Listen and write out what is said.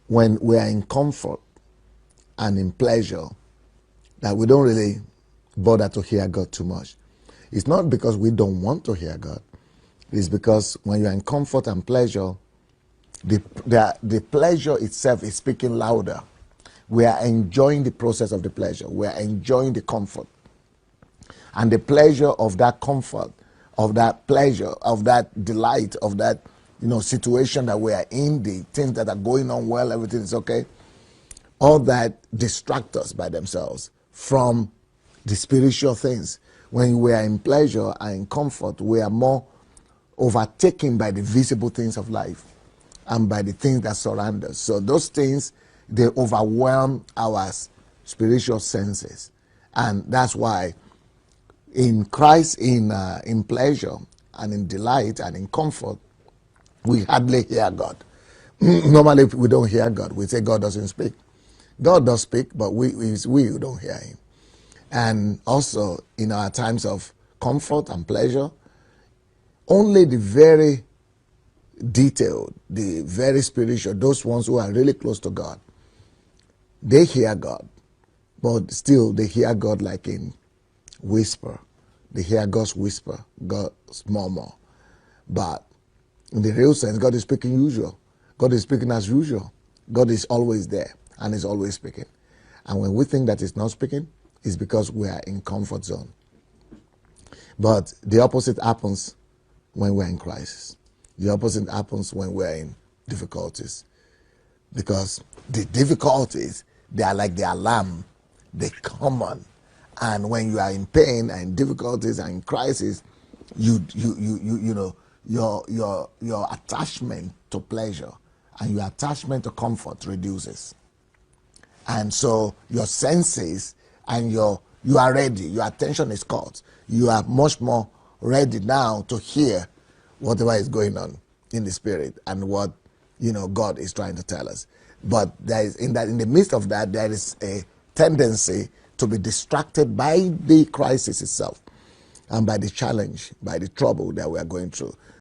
when we are in comfort and in pleasure, that we don't really bother to hear God too much. It's not because we don't want to hear God. It's because when you're in comfort and pleasure, the pleasure itself is speaking louder. We are enjoying the process of the pleasure. We are enjoying the comfort. And the pleasure of that comfort, of that pleasure, of that delight, of that situation that we are in, the things that are going on well, everything is okay. All that distract us by themselves from the spiritual things. When we are in pleasure and in comfort, we are more overtaken by the visible things of life and by the things that surround us. So those things, they overwhelm our spiritual senses. And that's why in Christ, in pleasure and in delight and in comfort, we hardly hear God. Normally, we don't hear God. We say God doesn't speak. God does speak, but we don't hear him. And also, in our times of comfort and pleasure, only the very detailed, the very spiritual, those ones who are really close to God, they hear God. But still, they hear God like in whisper. They hear God's whisper, God's murmur. But in the real sense, God is speaking usual. God is speaking as usual. God is always there and is always speaking. And when we think that he's not speaking, it's because we are in comfort zone. But the opposite happens when we're in crisis. The opposite happens when we're in difficulties. Because the difficulties, they are like the alarm. They come on. And when you are in pain and difficulties and in crisis, your attachment to pleasure and your attachment to comfort reduces. And so your senses and you are ready, your attention is caught. You are much more ready now to hear whatever is going on in the spirit and what God is trying to tell us. But there is in the midst of that, there is a tendency to be distracted by the crisis itself and by the challenge, by the trouble that we are going through.